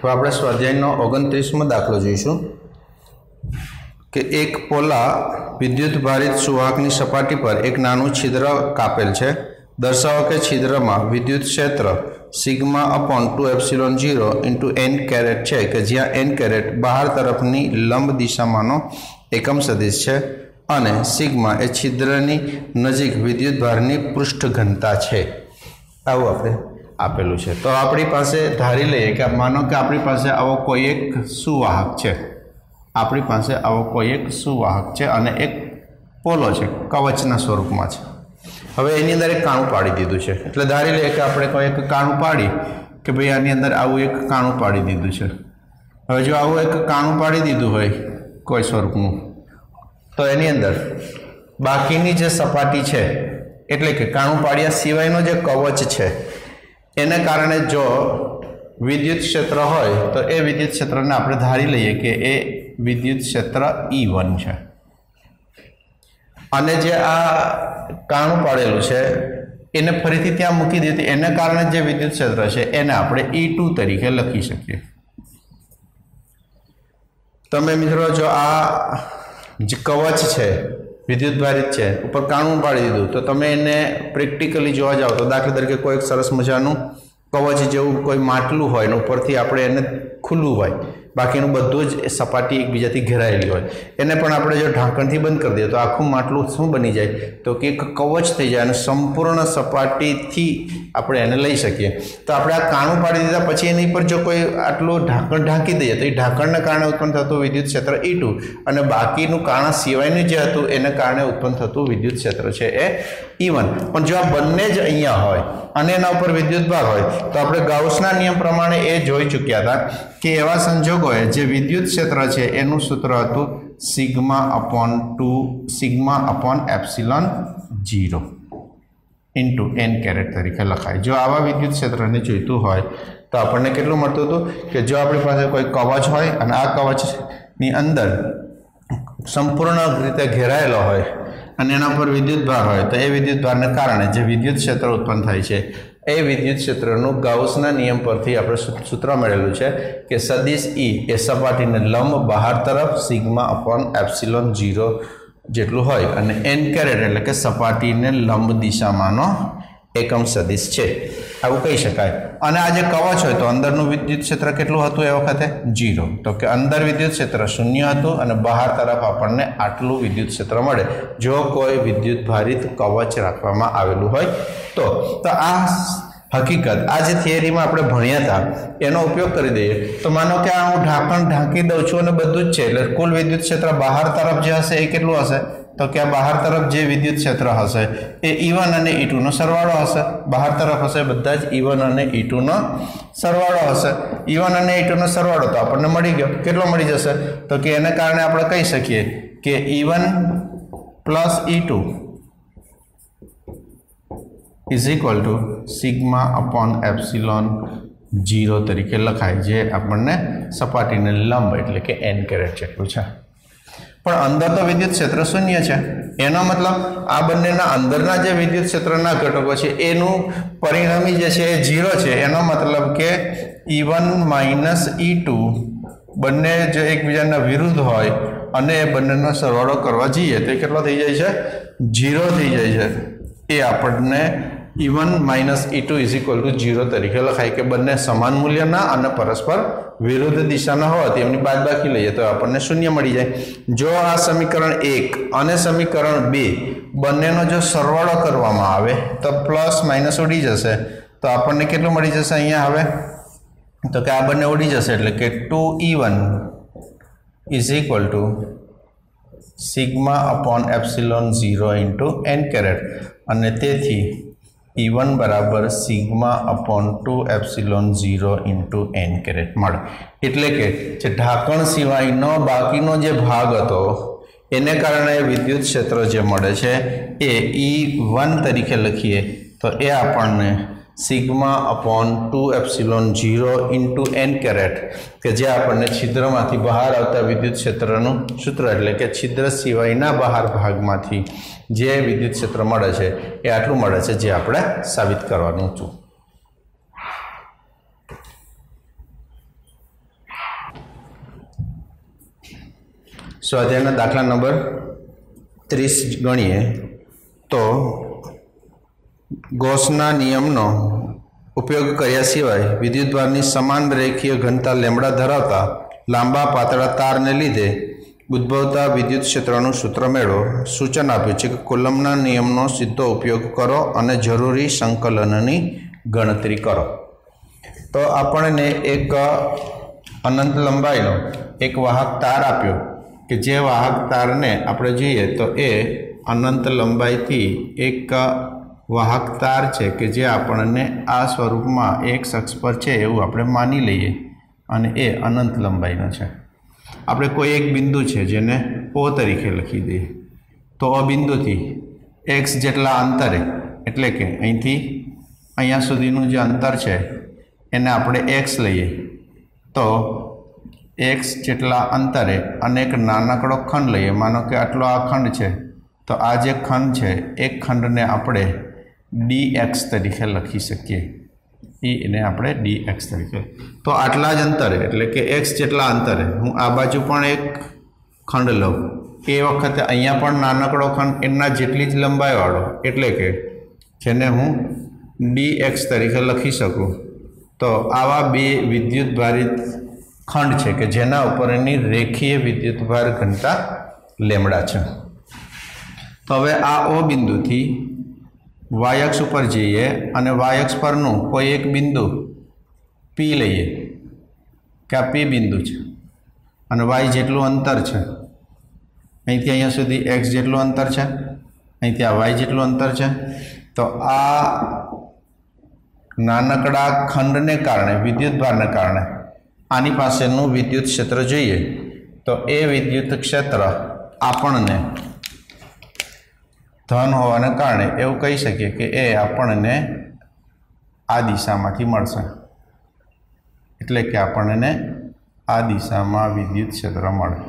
तो આપણે સ્વાધ્યાયનો 29મો દાખલો જોઈશું કે એક પોલા વિદ્યુત ભારિત સુવાહકની સપાટી પર એક નાનું છિદ્ર કાપેલ છે। દર્શાવો કે છિદ્રમાં વિદ્યુત ક્ષેત્ર sigma upon 2ε0 into n caret છે કે જ્યાં n કેરેટ બહાર તરફની લંબ દિશામાંનો એકમ સદિશ છે અને સિગ્મા એ છિદ્રની નજીક વિદ્યુત ભારની પૃષ્ઠ ઘનતા છે। આવું આપણે આપેલું છે। તો આપણી પાસે ધારી લઈએ કે માનો કે આપણી પાસે આવો કોઈ એક સુવાહક છે, આપણી પાસે આવો કોઈ એક સુવાહક છે અને એક પોલો છે, કવચના સ્વરૂપમાં છે। હવે એની અંદર એક કાણું પાડી દીધું છે, એટલે ધારી લઈએ કે આપણે કોઈ એક કાણું પાડી કે ભાઈ આની અંદર આવું એક કાણું પાડી દીધું છે। હવે જો આવું એક કાણું પાડી દીધું હોય કોઈ સ્વરૂપનું, તો એની અંદર બાકીની જે સપાટી છે એટલે કે કાણું પાડ્યા સિવાયનો જે કવચ છે એને કારણે જો વિદ્યુત ક્ષેત્ર હોય તો એ વિદ્યુત ક્ષેત્રને આપણે ધારી લઈએ કે એ વિદ્યુત ક્ષેત્ર E1 છે અને જે આ કાણું પાડેલું છે એને ફરીથી ત્યાં મૂકી દીધી, એને કારણે જે વિદ્યુત ક્ષેત્ર છે એને આપણે E2 તરીકે લખી શકીએ। તમે મિત્રો જો આ જે કવચ છે વિદ્યુત ભારિત છે ઉપર કાણું પાડી દીધું તો તમે એને પ્રેક્ટિકલી જોવા જાઓ તો દાખલા તરીકે કોઈ એક સરસ મજાનું કવચ જેવું કોઈ માટલું હોય ને ઉપરથી આપણે એને ખુલ્લું હોય, બાકીનું બધું જ સપાટી એકબીજાથી ઘેરાયેલી હોય, એને પણ આપણે જો ઢાંકણથી બંધ કરી દઈએ તો આખું માટલું શું બની જાય તો કે એક કવચ થઈ જાય અને સંપૂર્ણ સપાટીથી આપણે એને લઈ શકીએ। તો આપણે આ કાણું પાડી દીધા પછી એની પર જો કોઈ આટલું ઢાંકણ ઢાંકી દઈએ તો એ ઢાંકણને કારણે ઉત્પન્ન થતું વિદ્યુત ક્ષેત્ર E2 અને બાકીનું કાણા સિવાયનું જે હતું એને કારણે ઉત્પન્ન થતું વિદ્યુત ક્ષેત્ર છે એ E1। પણ જો આ બંને જ અહીંયા હોય અને એના ઉપર વિદ્યુત ભાર હોય તો આપણે ગાઉસના નિયમ પ્રમાણે એ જોઈ ચૂક્યા હતા કે એવા સંજોગોએ જે વિદ્યુત ક્ષેત્ર છે એનું સૂત્ર હતું sigma upon epsilon 0 into n caret તરીકે લખાય। જો આવા વિદ્યુત ક્ષેત્રને જોઈતું હોય તો આપણને કેટલું મળતું હતું કે જો આપણી પાસે કોઈ કવચ હોય અને આ કવચની અંદર સંપૂર્ણ રીતે ઘેરાયેલો હોય અને એના પર વિદ્યુત ભાર હોય તો એ વિદ્યુત ભારને કારણે જે વિદ્યુત ક્ષેત્ર ઉત્પન્ન થાય છે એ વિદ્યુત ક્ષેત્રનું ગાઉસના નિયમ પરથી આપણે સૂત્ર મેળવેલું છે કે સદિશ E એ સપાટીને લંબ બહાર તરફ સિગ્મા અપોન એપ્સિલોન 0 જેટલું હોય અને n કેરેટ એટલે કે સપાટીને લંબ દિશામાંનો એકમ સદિશ છે, આવું કહી શકાય। અને આ જે કવચ હોય તો અંદરનું વિદ્યુત ક્ષેત્ર કેટલું હતું એ વખતે 0, તો કે અંદર વિદ્યુત ક્ષેત્ર 0 હતું અને બહાર તરફ આપણને આટલું વિદ્યુત ક્ષેત્ર મળે જો કોઈ વિદ્યુત ભારિત કવચ રાખવામાં આવેલું હોય તો આ હકીકત આ જે થિયરીમાં આપણે ભણ્યા હતા એનો ઉપયોગ કરી દઈએ તો માનો કે આ હું ઢાંકણ ઢાંકી દઉં છું અને બધું જ છે એટલે કુલ વિદ્યુત ક્ષેત્ર બહાર તરફ જે હશે એ કેટલું હશે તો કે આ બહાર તરફ જે વિદ્યુત ક્ષેત્ર હશે એ E1 અને E2 નો સરવાળો હશે। બહાર તરફ હશે બધા જ E1 અને E2 નો સરવાળો હશે। E1 અને E2 નો સરવાળો તો આપણને મળી ગયો, કેટલો મળી જશે તો કે એને કારણે આપણે કહી શકીએ કે E1 plus E2 is equal to sigma upon epsilon 0 તરીકે લખાય, જે આપણને સપાટીને લંબ એટલે કે n કેરેટ જેટલું છે। પણ અંદર તો વિદ્યુત ક્ષેત્ર 0 છે, એનો મતલબ આ બંનેના અંદરના જે વિદ્યુત ક્ષેત્રના ઘટકો છે એનું પરિણામી જે છે એ 0 છે। એનો મતલબ કે E1 માઇનસ E2 બંને જે એકબીજાના વિરુદ્ધ હોય અને એ બંનેનો સરવાળો કરવા જઈએ તો કેટલો થઈ જાય છે 0 થઈ જાય છે। એ આપણને E1 minus E2 is equal two 0 તરીકે લખાય કે બંને સમાન મૂલ્યના અને પરસ્પર વિરુદ્ધ દિશાના હોવાથી એમની બાદબાકી લઈએ તો આપણને 0 મળી જાય। જો આ સમીકરણ 1 અને સમીકરણ 2 બંનેનો જો સરવાળો કરવામાં આવે તો પ્લસ માઇનસ ઉડી જશે તો આપણને કેટલું મળી જશે અહીંયા હવે તો કે આ બંને ઉડી જશે એટલે કે 2E1 is equal to sigma upon epsilon 0 into n caret અને તેથી E1 બરાબર sigma upon 2 epsilon 0 into n caret મળે। એટલે કે જે ઢાંકણ સિવાયનો બાકીનો જે ભાગ હતો એને કારણે વિદ્યુત ક્ષેત્ર જે મળે છે એ E1 તરીકે લખીએ તો એ આપણને sigma upon 2 epsilon 0 into n caret કે જે આપણને છિદ્રમાંથી બહાર આવતા વિદ્યુત ક્ષેત્રનું સૂત્ર એટલે કે છિદ્ર સિવાયના બહાર ભાગમાંથી જે વિદ્યુત ક્ષેત્ર મળે છે એ આટલું મળે છે જે આપણે સાબિત કરવાનું હતું। સ્વાધ્યાયના દાખલા નંબર 30 ગણીએ તો ગૌસના નિયમનો ઉપયોગ કર્યા સિવાય વિદ્યુતભારની સમાન રેખીય ઘનતા લેમ્બડા ધરાવતા લાંબા પાતળા તારને લીધે ઉદ્ભવતા વિદ્યુત ક્ષેત્રનું સૂત્ર મેળવો. સૂચન આપ્યું છે કે કુલમ્બના નિયમનો સીધો ઉપયોગ કરો અને જરૂરી સંકલનની ગણતરી કરો. તો આપણને એક અનંત લંબાઈનો એક વાહક તાર આપ્યો કે જે વાહક તારને આપણે જોઈએ તો એ અનંત લંબાઈથી એક વાહક તાર છે કે જે આપણને આ સ્વરૂપમાં એક અક્ષ પર છે એવું આપણે માની લઈએ અને એ અનંત લંબાઈનો છે. આપણે કોઈ એક બિંદુ છે જેને O તરીકે લખી દઈએ તો આ બિંદુથી x જેટલા અંતરે એટલે કે અહીંથી અહીંયા સુધીનું જે અંતર છે એને આપણે x લઈએ તો x જેટલા અંતરે અને એક નાનકડો ખંડ લઈએ. માનો કે આટલો આ ખંડ છે તો આ જે ખંડ છે એક ખંડને આપણે dx તરીકે લખી શકીએ. એને આપણે dx તરીકે. તો આટલા જ અંતરે એટલે કે x જેટલા અંતરે હું આ બાજુ પણ એક ખંડ લઉં એ વખતે અહીંયા પણ નાનકડો ખંડ એના જેટલી જ લંબાઈવાળો એટલે કે જેને હું dx તરીકે લખી શકું. તો આવા બે વિદ્યુત ભારિત ખંડ છે કે જેના ઉપર એની રેખીય વિદ્યુતભાર ઘનતા લેમ્બડા છે. તો હવે આ O બિંદુથી y અક્ષ ઉપર જઈએ અને y અક્ષ પરનું કોઈ એક બિંદુ P લઈએ કે આ P બિંદુ છે અને y જેટલું અંતર છે. અહીંથી અહીંયા સુધી x જેટલું અંતર છે, અહીંથી આ y જેટલું અંતર છે. તો આ નાનકડા ખંડને કારણે વિદ્યુતભારને કારણે આની પાસેનું વિદ્યુત ક્ષેત્ર જોઈએ તો એ વિદ્યુત ક્ષેત્ર આપણને ધન હોવાને કારણે એવું કહી શકીએ કે એ આપણને આ દિશામાંથી મળશે. એટલે કે આપણને આ દિશામાં વિદ્યુત ક્ષેત્ર મળે.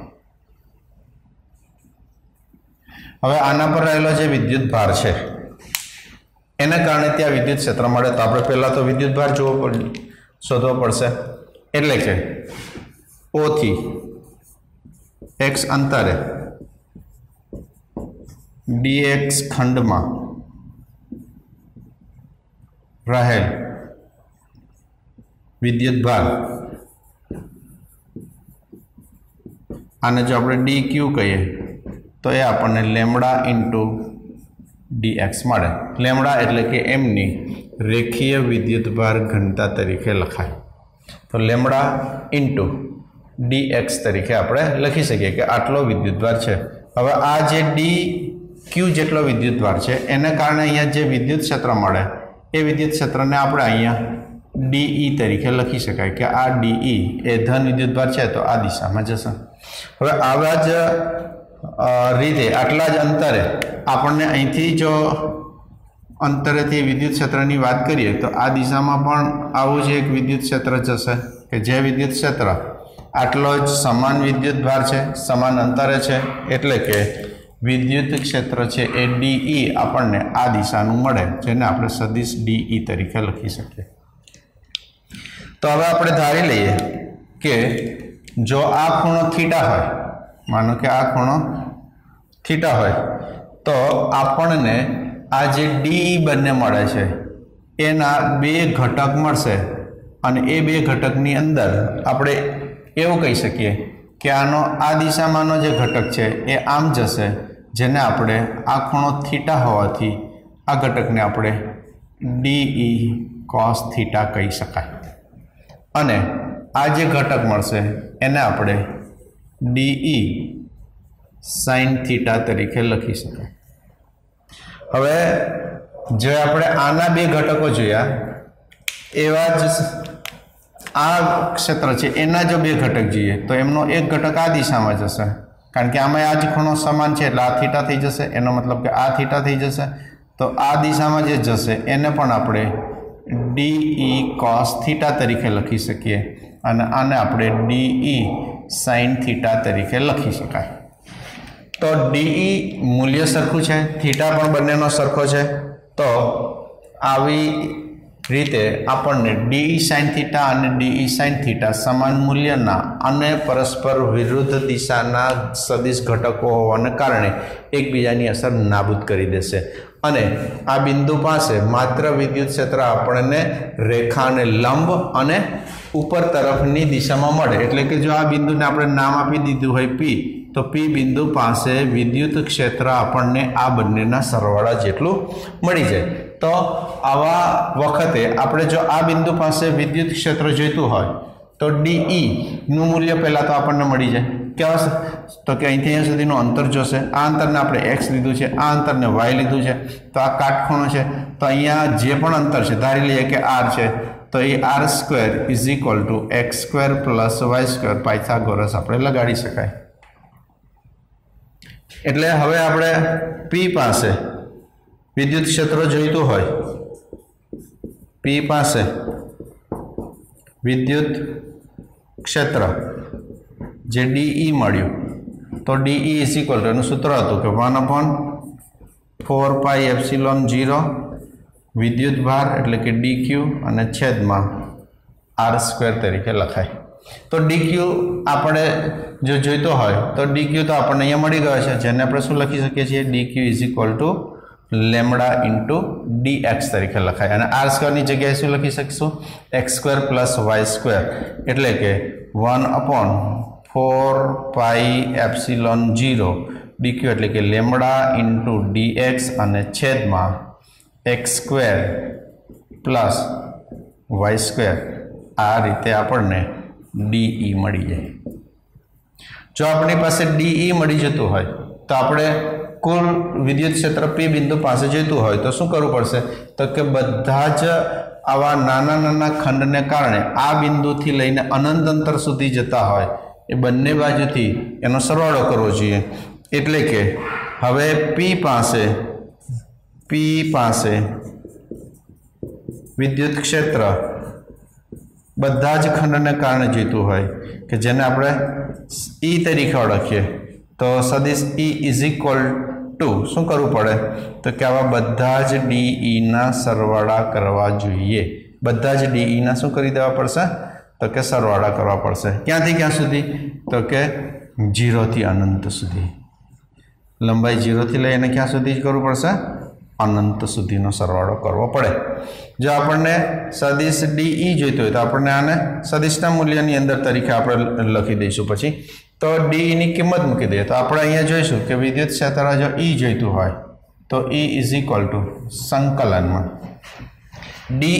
હવે આના પર રહેલો જે વિદ્યુત ભાર છે એને કારણે ત્યાં વિદ્યુત ક્ષેત્ર મળે. તો આપણે પહેલાં તો વિદ્યુત ભાર શોધવો પડશે. એટલે કે O થી x અંતરે dx ખંડમાં રહેલ વિદ્યુત ભાર આને જો આપણે dq કહીએ તો એ આપણને લેમ્બડા ઇન્ટુ dx મળે. લેમ્બડા એટલે કે એમની રેખીય વિદ્યુતભાર ઘનતા તરીકે લખાય. તો લેમ્બડા ઇન્ટુ dx તરીકે આપણે લખી શકીએ કે આટલો વિદ્યુતભાર છે. હવે આ જે dq જેટલો વિદ્યુતભાર છે એને કારણે અહીંયા જે વિદ્યુત ક્ષેત્ર મળે એ વિદ્યુત ક્ષેત્રને આપણે અહીંયા de તરીકે લખી શકાય કે આ de એ ધન વિદ્યુતભાર છે તો આ દિશામાં જશે. હવે આવા જ રીતે આટલા જ અંતરે આપણને અહીંથી જો અંતરેથી વિદ્યુત ક્ષેત્રની વાત કરીએ તો આ દિશામાં પણ આવું જ એક વિદ્યુત ક્ષેત્ર જશે કે જે વિદ્યુત ક્ષેત્ર આટલો જ સમાન વિદ્યુત ભાર છે, સમાન અંતરે છે. એટલે કે વિદ્યુત ક્ષેત્ર છે એ de આપણને આ દિશાનું મળે જેને આપણે સદિશ de તરીકે લખી શકીએ. તો હવે આપણે ધારી લઈએ કે જો આ ખૂણો થીટા હોય, માનો કે આ ખૂણો થીટા હોય તો આપણને આ જે de બંને મળે છે એના બે ઘટક મળશે અને એ બે ઘટકની અંદર આપણે એવું કહી શકીએ કે આનો આ દિશામાંનો જે ઘટક છે એ આમ જશે જેને આપણે આ ખૂણો થીટા હોવાથી આ ઘટકને આપણે de cos થીટા કહી શકાય. અને આ જે ઘટક મળશે એને આપણે de sin થીટા તરીકે લખી શકાય. હવે જે આપણે આના બે ઘટકો જોયા એવા જ આ ક્ષેત્ર છે એના જો બે ઘટક જોઈએ તો એમનો એક ઘટક આ દિશામાં જશે કારણ કે આમાં આ જ ખૂણો સમાન છે એટલે આ થીટા થઈ જશે. એનો મતલબ કે આ થીટા થઈ જશે. તો આ દિશામાં જે જશે એને પણ આપણે de cos થીટા તરીકે લખી શકીએ અને આને આપણે de sin થીટા તરીકે લખી શકાય. તો de મૂલ્ય સરખું છે, થીટા પણ બંનેનો સરખો છે. તો આવી रीते आपने डी साइन थीटा और डी साइन थीटा समान मूल्यना अने परस्पर विरुद्ध दिशाना सदिश घटको होवाने कारणे एकबीजानी असर नाबूद करी देशे अने आ बिंदु पासे मात्र विद्युत क्षेत्र आपणे रेखा ने लंब अने ऊपर तरफनी दिशामां मळे एटले के जो आ बिंदुने आपणे नाम आपी दीधुं होय पी तो पी बिंदु पासे विद्युत क्षेत्र आपणे आ बंनेना सरवाळा जेटलुं मळी जाय। तो आवा वखते आपणे जो आ बिंदु पासे विद्युत क्षेत्र जोईतुं होय तो डीई નું મૂલ્ય પહેલા તો આપણને મળી જાય કેવા તો કે અહીંથી અહીંયા સુધીનું અંતર જોશે આ અંતરને આપણે x લીધું છે આ અંતરને y લીધું છે તો આ કાટખૂણો છે તો અહીંયા જે પણ અંતર છે ધારી લઈએ કે r છે તો એ r² = x² + y² પાયથાગોરસ આપણે લગાડી શકાય। એટલે હવે આપણે p પાસે विद्युत क्षेत्र जोईतुं होय p पासे विद्युत क्षेत्र जे डीई मळ्युं तो डीई = सूत्र हतुं के 1/4πε0 विद्युत भार एटले के dq अने छेदमां r² तरीके लखाय। तो dq आपणे जो जोईतो होय तो dq तो आपणे अहींया मळी गयो छे जेने आपणे शुं लखी शकीए छीए dq = लेमडा इंटू dx तरीके लखाय अने r² ની જગ્યાએ શું લખી શકીશું x² + y² એટલે કે 1/4πε0 dq એટલે કે લેમડા इंटू dx અને છેદમાં x² + y² આ રીતે આપણને de મળી જાય। જો આપણી પાસે de મળી જતું હોય તો આપણે कुल विद्युत क्षेत्र P बिंदु पास जोईतुं होय तो शुं करवुं पड़शे तो के बधा ज आवा नाना नाना खंडने कारणे आ बिंदुथी लईने अनंत अंतर सुधी जता होय ए बंने बाजुथी एनो सरवाळो करवो जोईए। एटले के हवे P पासे विद्युत क्षेत्र बधा ज खंडने कारणे जोईतुं होय के जेने आपणे E तरीके ओळखीए तो सदिश E = શું કરવું પડે તો કે આવા બધા જ ડીઈ ના સરવાળા કરવા જોઈએ। બધા જ ડીઈ ના શું કરી દેવા પડશે તો કે સરવાળા કરવા પડશે। ક્યાંથી ક્યાં સુધી તો કે 0 થી અનંત સુધી લંબાઈ 0 થી લઈને ક્યાં સુધી કરવું પડશે અનંત સુધીનો સરવાળો કરવો પડે। જો આપણને સદિશ ડીઈ જોઈતો હોય તો આપણને આને સદિશના મૂલ્યની અંદર તરીકે આપણે લખી દઈશું। પછી तो डी ની કિંમત મૂકી દઈએ તો આપણે અહીંયા જોઈશું કે વિદ્યુત ક્ષેત્ર જો E જોઈતું હોય તો E = સંકલનમાં DE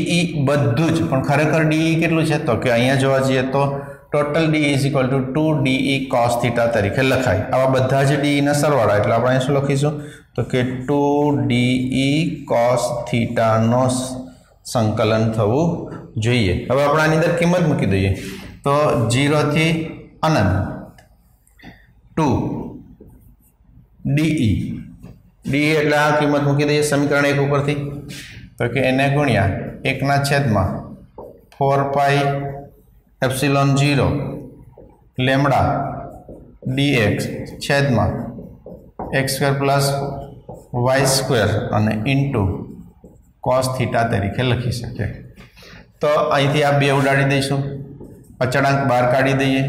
બધું જ પણ ખરેખર DE કેટલું છે તો કે અહીંયા જોવા જઈએ તો ટોટલ DE = 2DE cos θ તરીકે લખાય। આવા બધા જ DE ના સરવાળા એટલે આપણે અહીં શું લખીશું તો કે 2DE cos θ નો સંકલન થવું જોઈએ। હવે આપણે આની અંદર કિંમત મૂકી દઈએ તો 0 થી અનંત 2 DE એટલે આ કિંમત મૂકી દઈએ સમીકરણ 1 ઉપરથી તો કે એને ગુણ્યા 1/4πε0 લેમડા dx છેદમાં x² + y² અને ઇન્ટુ cos θ તરીકે લખી શકીએ। તો અહીંથી આ બે ઉડાડી દઈશું અચળાંક બહાર કાઢી દઈએ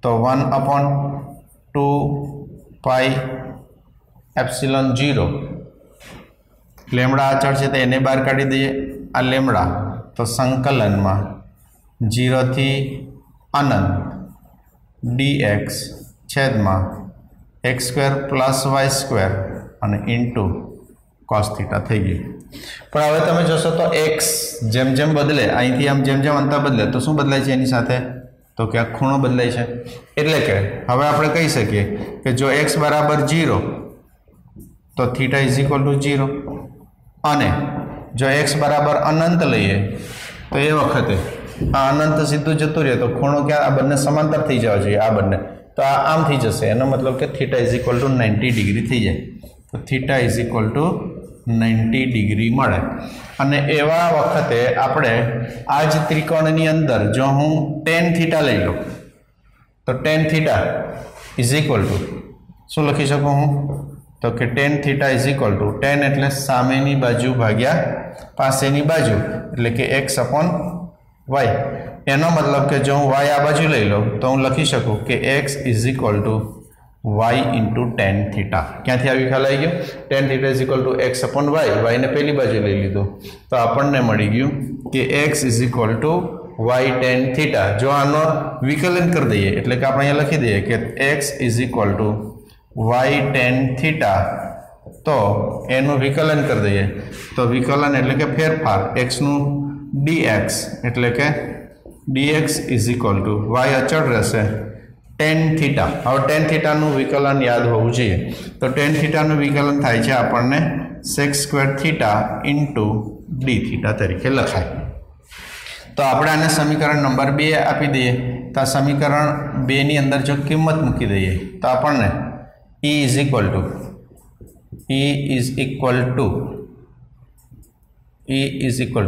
તો 1/2πε0 लेमड़ा अचल है तो एने बार काढ़ी दीए आ लेमड़ा तो संकलन में 0 थी अनंत dx छेद में x² + y² અને इंटू cos θ थी गई। पण हवे तमे जोशो तो x जेम जेम बदले अहींथी आम जेम जेम अंतर बदले तो शुं बदलाय छे एनी साथे तो क्या खूणो बदलाय छे एटले के हवे आपणे कही सकीए कि जो x बराबर 0 तो θ = 0 अने जो x बराबर अनंत लईए तो ए वखते आ अनंत सीधुं जतुं रहे तो खूणो क्या आ बंने समांतर थई जवा जोईए आ बंने तो आ आम थी जशे एनो मतलब कि θ = 90 डिग्री थी जाए तो θ = 90 डिग्री मळे। अने एवा वखते आपणे आज त्रिकोणनी अंदर जो हूँ tan θ लई लूँ तो tan θ = शुं लखी शकूँ हूँ तो कि tan theta is equal to tan एटले सामेनी बाजू भाग्या पासेनी बाजू एटले कि x अपॉन y। एनो मतलब कि जो हूँ y आ बाजू लई लઉં तो हूँ लखी शकूँ कि x is equal to y into tan theta. क्या ख्याल आई गयो? tan theta is equal to x upon y ने पहली बाजू लई लीधो तो आपने मળી गયું कि x is equal to y tan theta. जो आनो विकलन कर दीए एटले कि આપણે અહીંયા લખી દઈએ કે x is equal to y tan theta तो एनु विकलन कर दीए तो विकलन एटले के फेरफार x नु dx एटले के dx is equal to y अचल रहेशे tan थीटा। हवे tan थीटा नु विकलन याद होवुं जोईए तो tan थीटा नु विकलन थाय छे आपणने sec square theta into d theta तरीके लखाय। तो આપણે આને સમીકરણ નંબર 2 આપી દઈએ તો આ સમીકરણ 2 ની અંદર જો કિંમત મૂકી દઈએ તો આપણને E इज इक्वल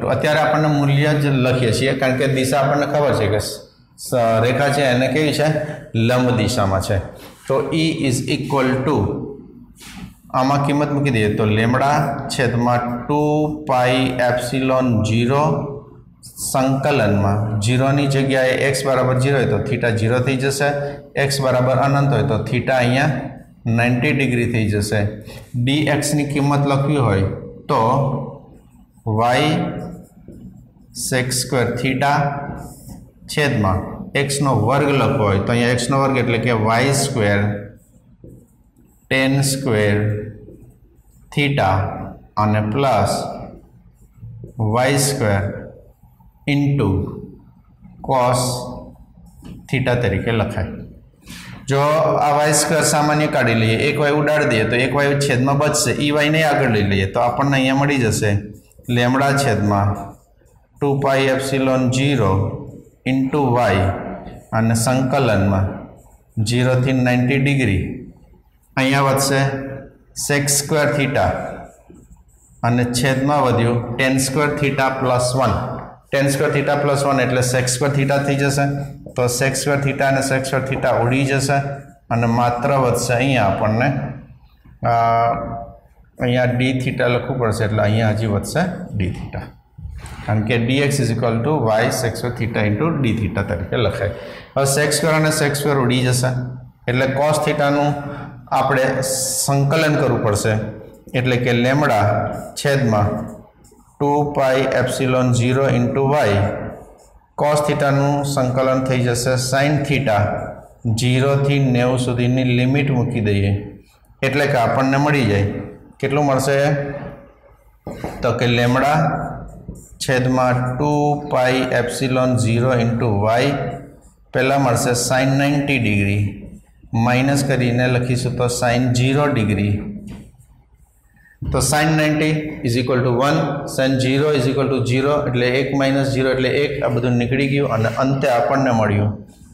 टू અત્યારે આપણને મૂલ્ય જ લખીએ છીએ કારણ કે દિશા આપણને ખબર છે કે રેખા છે એને કેવી છે લંબ દિશામાં છે તો E इज इक्वल टू આમાં કિંમત મૂકી દઈએ તો લેમ્બડા છેદમાં 2 પાઈ એપ્સિલોન 0 संकलन में 0 नी जगह x बराबर 0 है तो थीटा 0 थी जैसे x बराबर अनंत हो तो थीटा अहींया 90 डिग्री थी जैसे dx नी किंमत लखवी होय तो y sec स्क्वेर थीटा छेद में x नो वर्ग लखवो होय तो अहींया x नो वर्ग एटले के y square tan square theta अने plus y square into cos theta तरीके लखाय। जो आ वाय स्क्वेर सामान्य काढ़ी लीए एक वाय उडाड़ी दीए तो एक वाय छेद में बचशे ई वाय ने आगळ लई लईए तो आपणने अहींया मळी जशे लेम्बडा छेद में 2 पाई एप्सिलॉन 0 इंटू वाय अने संकलन में 0 थी 90 डिग्री अहींया वधशे सेक स्क्वेर थीटा अने छेद में वध्युं tan square theta plus 1 tan square theta plus 1 एटले sec स्क्वेर थीटा थी जशे तो sec स्क्वेर थीटा अने sec स्क्वेर थीटा उड़ी जशे अने मात्र वधशे अहींया आपणने अहींया d थीटा लखवुं पड़शे एटले अहींया हजी वधशे d थीटा कारण के dx is equal to y sec square theta into d theta तरीके लखाय। हवे sec स्क्वेर अने sec स्क्वेर उड़ी जशे एटले cos थीटानुं आपणे संकलन करवुं पड़शे एटले के लेम्बडा छेद में 2 पाई एप्सिलॉन 0 इंटू वाय कॉस थीटा संकलन थी जैसे साइन थीटा 0 थी 90 सुधीनी लिमिट मूकी दईए एटले के आपणने मळी जाए केटलुं मळशे तो कि लेम्बडा छेद में 2 पाई एप्सिलॉन 0 इंटू वाय पहला मळशे साइन 90 डिग्री माइनस करीने लखीशुं तो साइन 0 डिग्री तो sine 90 is equal to 1 sine 0 is equal to 0 एटले 1 माइनस 0 एटले 1 आ बधुं निकળી ગયું અને અંતે આપણને મળ્યું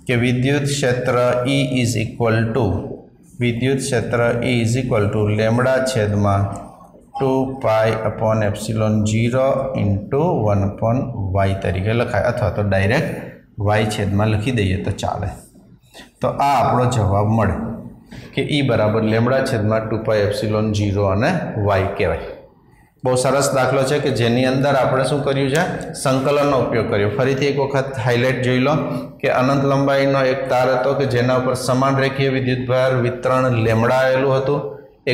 કે વિદ્યુત ક્ષેત્ર E is equal to lambda છેદમાં 2 pi upon epsilon 0 into 1 upon y तरीके लखाय अथवा तो डायरेक्ट y छेदમાં લખી દઈએ तो चाले। तो आ આપણો જવાબ મળે कि E बराबर लेम्बडा छेद में 2 पाई एप्सिलॉन 0 अने y कहेवाय। बहुत सरस दाखलो है कि जेनी अंदर आपणे शुं कर्युं छे संकलननो उपयोग कर्यो। फरीथी एक वखत हाईलाइट जोई लो कि अनंत लंबाईनो एक तार हतो कि जेना पर समान रेखीय विद्युतभार वितरण लेम्बडा आवेलुं हतुं।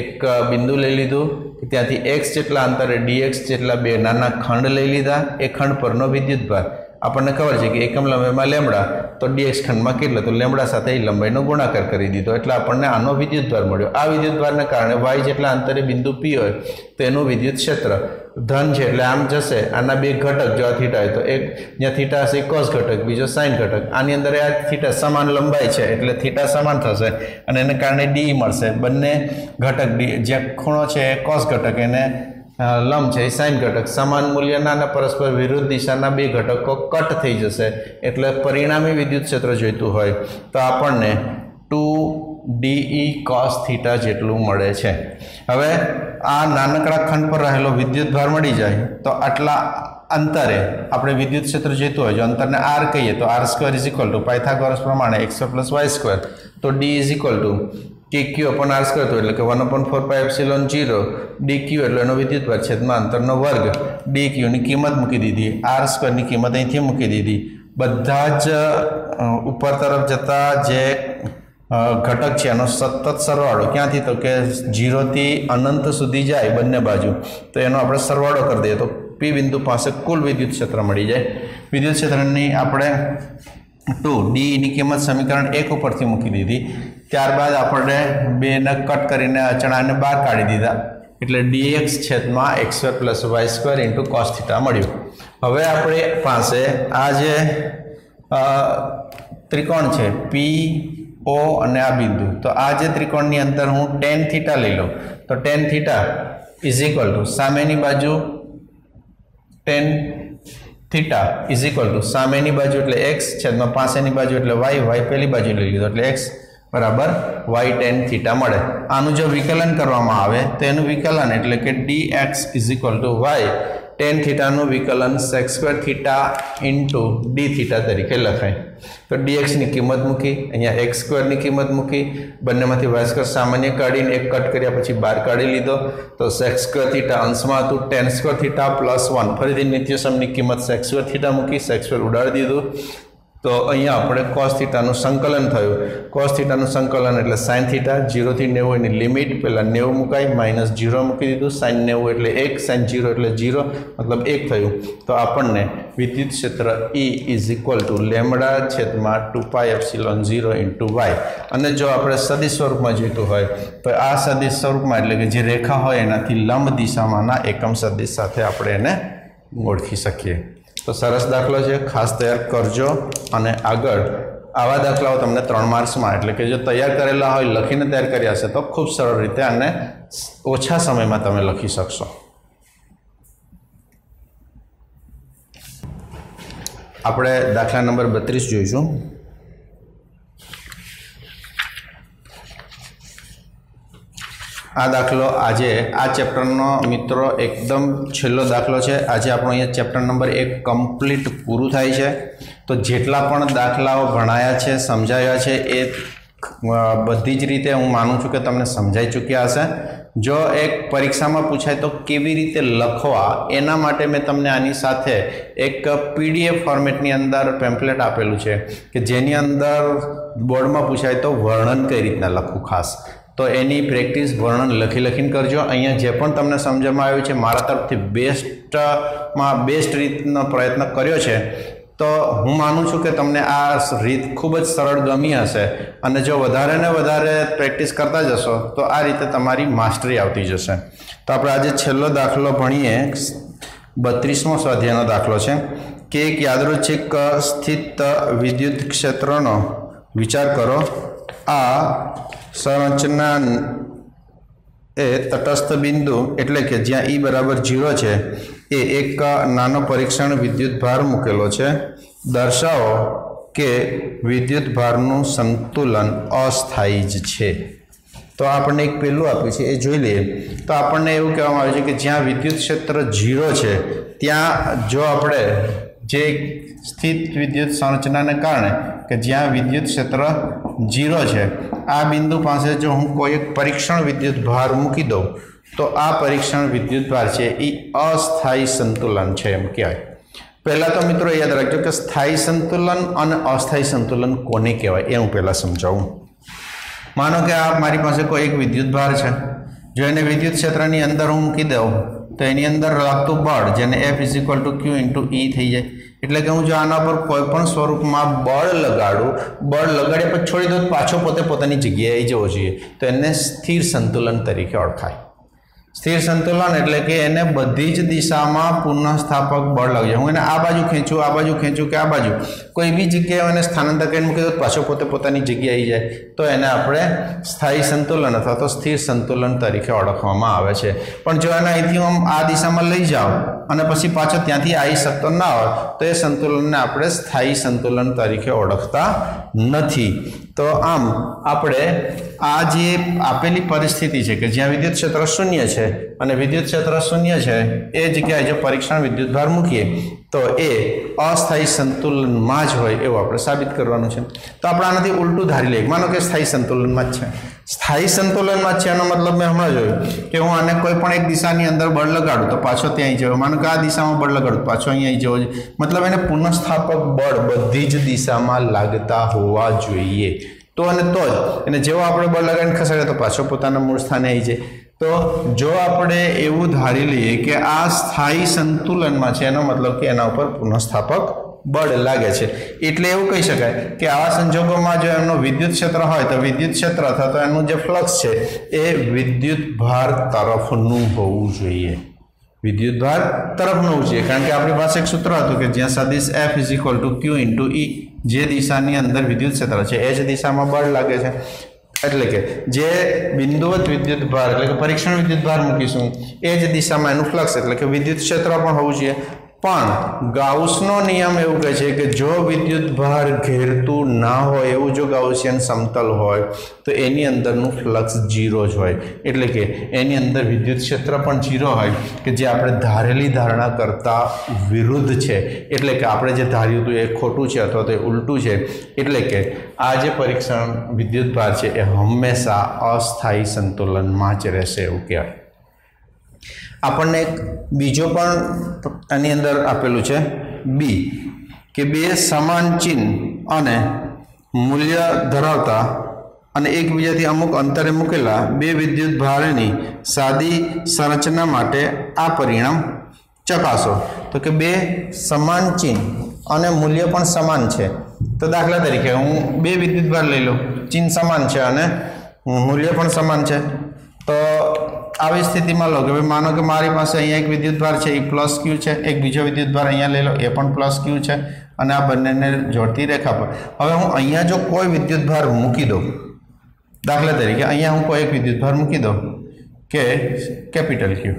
एक बिंदु लई लीधुं कि त्यांथी x जेटला अंतरे dx जेटला बे नाना खंड लई लीधा ए खंड परनो विद्युतभार આપણને ખબર છે કે એકમ લંબાઈમાં લેમ્બડા તો dx ખંડમાં કેટલો તો લેમ્બડા સાથે એ લંબાઈનો ગુણાકાર કરી દીધો એટલે આપણને આનો વિદ્યુતભાર મળ્યો। આ વિદ્યુતભારને કારણે y જેટલા અંતરે બિંદુ p હોય તો એનું વિદ્યુત ક્ષેત્ર ધન છે એટલે આમ જશે। આના બે ઘટક જો આ થીટા હોય તો એક જ્યાં થીટા હશે cos ઘટક બીજો sin ઘટક આની અંદર આ થીટા સમાન લંબાઈ છે એટલે થીટા સમાન થશે અને એને કારણે d મળશે। બંને ઘટક જ્યાં ખૂણો છે એ cos ઘટક એને लंब है साइन घटक समान मूल्यना परस्पर विरुद्ध दिशाना बे घटको कट थी जैसे एटले परिणामी विद्युत क्षेत्र जोईतुं होय तो आपणने 2 de cos थीटा जेटलुं मळे छे। हवे आ नानकड़ा खंड पर रहेलो विद्युतभार मळी जाय तो आटला अंतरे आपणे विद्युत क्षेत्र जोईतुं होय जो अंतरने r कहीए तो r square is equal to Pythagoras प्रमाणे x square plus y square तो d is equal to KQ upon R square तो એટલે કે 1/4 પાઈ એપ્સિલોન 0 dq એટલે એનો વિદ્યુતભાર છેદમાં અંતરનો વર્ગ dq ની કિંમત મૂકી દીધી, R સ્ક્વેર ની કિંમત અહીંથી મૂકી દીધી. બધા જ ઉપર તરફ જતા જે ઘટક છે એનો સતત સરવાળો ક્યાંથી તો કે 0 થી અનંત સુધી જાય બંને બાજુ, તો એનો આપણે સરવાળો કરી દઈએ તો P બિંદુ પાસે કુલ વિદ્યુત ક્ષેત્ર મળી જાય. વિદ્યુત ક્ષેત્રની આપણે 2 d ની કિંમત સમીકરણ 1 ઉપરથી મૂકી દીધી. ત્યારબાદ આપણે 2 ને કટ કરીને અચળાને બહાર કાઢી દીધા એટલે dx છેદમાં x² + y² * cos θ મળ્યું. હવે આપણે પાસે આ જે ત્રિકોણ છે P O અને આ બિંદુ, તો આ જે ત્રિકોણની અંદર હું tan θ લઈ લઉં તો tan θ = સામેની બાજુ tan θ = સામેની બાજુ એટલે x છેદમાં પાસેની બાજુ એટલે y, y પહેલી બાજુ લઈ લીધો એટલે x બરાબર y tan θ મળે. આનું જો વિકલન કરવામાં આવે તો એનું વિકલન એટલે કે dx = y tan θ નું વિકલન sec² θ * dθ તરીકે લખાય. તો dx ની કિંમત મૂકી, અહીંયા x² ની કિંમત મૂકી, બંનેમાંથી y² સામાન્ય કાઢીને એક કટ કર્યા પછી બહાર કાઢી લીધો તો sec² θ અંશમાં હતું tan² θ + 1, ફરીથી નિત્યસમની કિંમત sec² θ મૂકી, sec² ઉડાડી દીધું તો અહીંયા આપણે cos θ નું સંકલન થયું. cos θ નું સંકલન એટલે sin θ 0 થી 90 એની લિમિટ પહેલા 90 મુકાઈ -0 મૂકી દીધું, sin 90 એટલે 1, sin 0 એટલે 0 મતલબ 1 થયું. તો આપણને વિદ્યુત ક્ષેત્ર E = λ/2 પાઈ એપ્સિલોન 0 * y. અને જો આપણે સદિશ સ્વરૂપમાં જોઈતું હોય તો આ સદિશ સ્વરૂપમાં એટલે કે જે રેખા હોય એનાથી લંબ દિશામાંના એકમ સદિશ સાથે આપણે એને ઓળખી શકીએ. તો સરસ દાખલો છે, ખાસ તૈયાર કરજો. અને આગળ આવા દાખલાઓ તમને 3 માર્ક્સમાં એટલે કે જો તૈયાર કરેલા હોય, લખીને તૈયાર કર્યા હશે તો ખૂબ સરળ રીતે આને ઓછા સમયમાં તમે લખી શકશો. આપણે દાખલા નંબર 32 જોઈશું. આ દાખલો આજે આ ચેપ્ટરનો મિત્રો એકદમ છેલ્લો દાખલો છે. આજે આપણો અહીંયા ચેપ્ટર નંબર 1 કમ્પ્લીટ પૂરું થાય છે. તો જેટલા પણ દાખલાઓ ભણાયા છે, સમજાવ્યા છે, એ બધી જ રીતે હું માનું છું કે તમને સમજાઈ ચૂક્યા હશે. જો એક પરીક્ષામાં પૂછાય તો કેવી રીતે લખવા એના માટે મેં તમને આની સાથે એક PDF ફોર્મેટની અંદર પેમ્પલેટ આપેલું છે કે જેની અંદર બોર્ડમાં પૂછાય તો વર્ણન કઈ રીતના લખવું ખાસ, તો એની પ્રેક્ટિસ વર્ણન લખીને કરજો. અહીંયા જે પણ તમને સમજવામાં આવ્યું છે મારા તરફથી બેસ્ટ રીતનો પ્રયત્ન કર્યો છે. તો હું માનું છું કે તમને આ રીત ખૂબ જ સરળ ગમી હશે અને જો વધારે ને વધારે પ્રેક્ટિસ કરતા જશો તો આ રીતે તમારી માસ્ટરી આવતી જશે. તો આપણે આજે છેલ્લો દાખલો ભણીએ. 32મો સ્વાધ્યાયનો દાખલો છે કે એક યાદૃચ્છિક સ્થિત વિદ્યુત ક્ષેત્રનો વિચાર કરો. આ સંરચના એ તટસ્થ બિંદુ એટલે કે જ્યાં E = 0 છે એ એક નાનો પરીક્ષણ વિદ્યુત ભાર મૂકેલો છે. દર્શાવો કે વિદ્યુત ભારનું સંતુલન અસ્થાયી જ છે. તો આપણને એક પહેલું આપ્યું છે એ જોઈ લઈએ. તો આપણને એવું કહેવામાં આવે છે કે જ્યાં વિદ્યુત ક્ષેત્ર 0 છે ત્યાં જો આપણે જે સ્થિત વિદ્યુત સંરચનાને કારણે કે જ્યાં વિદ્યુત ક્ષેત્ર 0 છે આ બિંદુ પાસે જો હું કોઈ એક પરીક્ષણ વિદ્યુત ભાર મૂકી દઉં તો આ પરીક્ષણ વિદ્યુત ભાર છે એ અસ્થાયી સંતુલન છે એમ કહેવાય. પહેલાં તો મિત્રો યાદ રાખજો કે સ્થાયી સંતુલન અને અસ્થાયી સંતુલન કોને કહેવાય એ હું પહેલાં સમજાવું. માનો કે આ મારી પાસે કોઈ એક વિદ્યુત ભાર છે, જો એને વિદ્યુત ક્ષેત્રની અંદર હું મૂકી દઉં તો એની અંદર લાગતું બળ જેને F = Q × E થઈ જાય. એટલે કે હું જો આના પર કોઈ પણ સ્વરૂપમાં બળ લગાડું, બળ લગાડ્યા પછી છોડી દઉં પાછો પોતાની જગ્યાએ આવી જવો જોઈએ, તો એને સ્થિર સંતુલન તરીકે ઓળખાય. સ્થિર સંતુલન એટલે કે એને બધી જ દિશામાં પુનઃસ્થાપક બળ લાગે. હું એને આ બાજુ ખેંચું, આ બાજુ ખેંચું કે આ બાજુ કોઈ બી જગ્યાએ એને સ્થાનાંતર કરીને મૂકી દઉં પાછો પોતાની જગ્યાએ આવી જાય, તો એને આપણે સ્થાયી સંતુલન અથવા તો સ્થિર સંતુલન તરીકે ઓળખવામાં આવે છે. પણ જો એને અહીંથી હું આ દિશામાં લઈ જાઉં અને પછી પાછો ત્યાંથી આવી શકતો ના હોય તો એ સંતુલનને આપણે સ્થાયી સંતુલન તરીકે ઓળખતા નથી. તો આમ આપણે આ જે આપેલી પરિસ્થિતિ છે કે જ્યાં વિદ્યુત ક્ષેત્ર 0 છે અને વિદ્યુત ક્ષેત્ર 0 છે એ જગ્યાએ જો પરીક્ષણ વિદ્યુત ભાર મૂકીએ तो ए अस्थायी संतुलन में ज होय एवुं आपणे साबित करवानुं छे। तो आपणे आनाथी उल्टू धारी लईए, मानो के स्थायी संतुलन में ज छे, स्थायी संतुलन में छे एनो मतलब मैं हमणां जोयुं के हुं आने कोई पण एक दिशानी अंदर बळ लगाडुं तो पाछो त्यां जवो, मानो के आ दिशामां बळ लगाडुं तो पाछो अहींया जवो, मतलब एने पुनःस्थापक बळ बधी ज दिशामां लागता होवा जोईए। तो अने तो ज एने जेवो आपणे बळ लगाडीने खसेडीए तो पाछो पोताना मूळ स्थाने आई जाय। तो जो आपणे एवुं धारी लईए के आ स्थायी संतुलन में छे एनो मतलब के एना उपर पुनःस्थापक बळ लागे छे, एटले एवुं कही शकाय के आवा संजोगोमां जो एमनो विद्युत क्षेत्र होय तो विद्युत क्षेत्र अथवा तो एनुं जे फ्लक्स छे ए विद्युत भार तरफनुं होवुं जोईए, विद्युत भार तरफनुं होवुं जोईए। कारण के आपणी पासे एक सूत्र हतुं के ज्यां सदिश F = Q × E, जे दिशानी अंदर विद्युत क्षेत्र छे ए ज दिशामां बळ लागे छे, એટલે કે જે બિંદુવત વિદ્યુત ભાર એટલે કે પરીક્ષણ વિદ્યુત ભાર મૂકીશું એ જ દિશામાં એનું ફ્લક્સ એટલે કે વિદ્યુત ક્ષેત્ર પણ હોવું જોઈએ। પણ ગાઉસનો નિયમ એવું કહે છે કે જો વિદ્યુત ભાર ઘેરતું ના હોય એવું જો ગાઉસિયન સમતલ હોય તો એની અંદરનું ફ્લક્સ 0 જ હોય, એટલે કે એની અંદર વિદ્યુત ક્ષેત્ર પણ 0 હોય કે જે આપણે ધારેલી ધારણા કરતા વિરુદ્ધ છે, એટલે કે આપણે જે ધાર્યું હતું એ ખોટું છે અથવા તો એ ઉલટું છે, એટલે કે આ જે પરીક્ષણ વિદ્યુત ભાર છે એ હંમેશા અસ્થાયી સંતુલનમાં જ રહેશે એવું કહેવાય। આપણને એક બીજો પણ આની અંદર આપેલું છે બી કે બે સમાન ચિહ્ન અને મૂલ્ય ધરાવતા અને એકબીજાથી અમુક અંતરે મૂકેલા બે વિદ્યુત ભારની સાદી સંરચના માટે આ પરિણામ ચકાસો। તો કે બે સમાન ચિહ્ન અને મૂલ્ય પણ સમાન છે, તો દાખલા તરીકે હું બે વિદ્યુત ભાર લઈ લઉં, ચિહ્ન સમાન છે અને મૂલ્ય પણ સમાન છે। तो આવી સ્થિતિમાં લો કે માનો કે મારી પાસે અહીંયા એક વિદ્યુત ભાર છે એ પ્લસ ક્યુ છે, એક બીજો વિદ્યુત ભાર અહીંયા લઈ લો એ પણ પ્લસ ક્યુ છે અને આ બંનેને જોડતી રેખા પર હવે હું અહીંયા જો કોઈ વિદ્યુત ભાર મૂકી દઉં, દાખલા તરીકે અહીંયા હું કોઈ એક વિદ્યુત ભાર મૂકી દઉં કે કેપિટલ ક્યુ,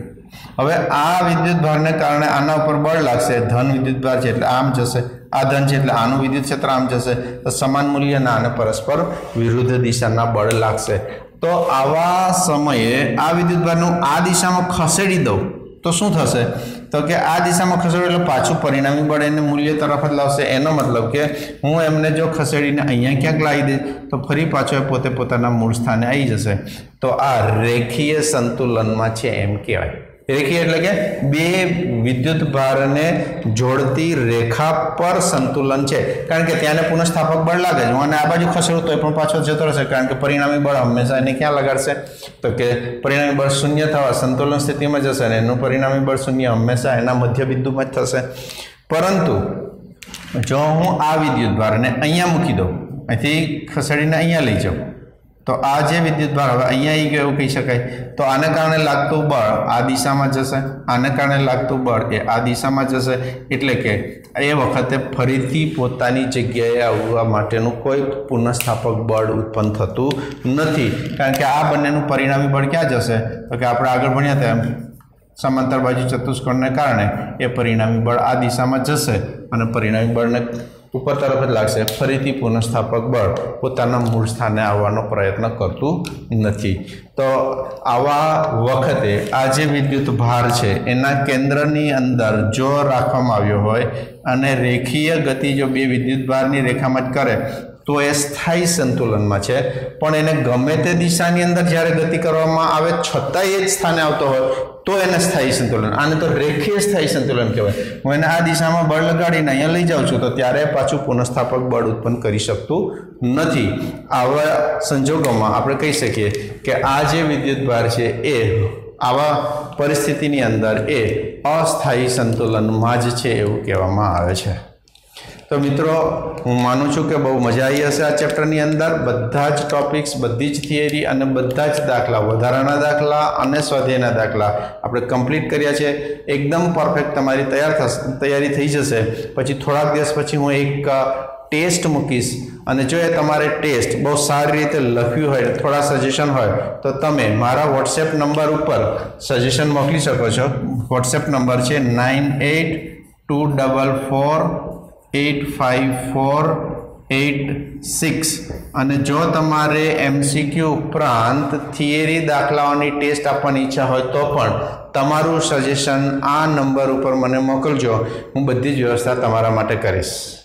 હવે આ વિદ્યુત ભારને કારણે આના ઉપર બળ લાગશે, ધન વિદ્યુત ભાર છે એટલે આમ જશે, આ ધન છે એટલે આનું વિદ્યુત ક્ષેત્ર આમ જશે, તો સમાન મૂલ્યના અને પરસ્પર વિરુદ્ધ દિશાના બળ લાગશે। तो आवा समये आ विद्युत भारनु आ दिशा में खसेड़ी दो तो शू थशे, तो कि आ दिशा में खसेड़ो एटले पाछुं परिणामी बळ एने मूल्य तरफ ज लावशे। एनो मतलब के हूँ एमने जो खसेड़ीने अहींया क्यांक लावी दे तो फरी पाछो पोते पोताना मूळ स्थाने आई जशे। तो आ रेखीय संतुलन में छे एम कहेवाय। रेखीय एटले के बे विद्युत भारने जोड़ती रेखा पर संतुलन छे, कारण के त्याने पुनःस्थापक बळ लागे छे अने आ बाजू खसेड़ो तोय पण पाछो जतो रहेशे, कारण के परिणामी बळ हमेशा एने क्यां लगाडशे तो के परिणामी बळ शून्य थवा संतुलन स्थिति में जशे अने एनुं परिणामी बळ शून्य हमेशा एना मध्य बिंदु में ज थशे। परंतु जो हूँ आ विद्युत भारने अहींया मूकी दઉં, અહીંથી ખસેડીને अहींया लई जाऊँ तो आ जे विद्युत भार हवे अहींया आई गयो कही शकाय। तो आने कारणे लागतुं बळ आ दिशामां जशे, आने कारणे लागतुं बळ ए आ दिशामां जशे, एटले के ए वखते फरीथी पोतानी जग्याए आववा माटेनुं कोई पुनःस्थापक बळ उत्पन्न थतुं नथी, कारण के आ बंनेनुं परिणामी बळ क्यां जशे तो के आपणे आगळ भण्या तेम समांतर बाजू चतुष्कोणने कारणे ए परिणामी बळ आ दिशामां जशे अने परिणामी बळने ऊपर तरफ ज लागशे, फरीथी पुनःस्थापक बळ पोताना मूळ स्थाने आवવાનો प्रयत्न करतुं नथी। तो आवा वखते आ जे विद्युत भार छे एना केंद्रनी अंदर जो राखवामां आव्यो होय अने रेखीय गति जो बे विद्युत भारनी रेखामां ज करे तो ए स्थायी संतुलन में है, पण एने गमे ते दिशानी अंदर ज्यारे गति करवामां आवे छतांय ए ज स्थाने आवतो होय तो एने स्थायी संतुलन, आने तो रेखीय स्थायी संतुलन कहेवाय। हूँ एने आ दिशामां बळ लगाडीने अहींया लई जाऊं छुं तो त्यारे पाछुं पुनःस्थापक बळ उत्पन्न करी शकतुं नथी। आवा संजोगोमां आपणे कही शकीए के आ जे विद्युत भार छे ए आवा परिस्थितिनी अंदर ए अस्थायी संतुलनमां ज छे एवुं कहेवामां आवे छे। तो मित्रों हूँ मानु छूँ कि बहुत मजा आई हशे आ चेप्टरनी अंदर बधा ज टॉपिक्स बधी ज थियरी अने बधा ज दाखला वधाराना दाखला अने स्वाध्यायना दाखला आपणे कम्प्लीट कर्या छे। एकदम परफेक्ट तमारी तैयारी थई जशे। पछी थोड़ाक दिवस पछी हूँ एक टेस्ट मूकीश अने जो तमारे टेस्ट बहुत सारी रीते लख्युं होय थोड़ा सजेशन होय तो तमे मारा वॉट्सएप नंबर पर सजेशन मोकली शको छो। वॉट्सएप नंबर छे 98244854 86 અને જો તમારે MCQ ઉપરાંત થિયરી દાખલાઓની ટેસ્ટ આપવાની ઈચ્છા હોય તો પણ તમારું સજેશન આ નંબર ઉપર મને મોકલજો, હું બધી જ વ્યવસ્થા તમારા માટે કરીશ.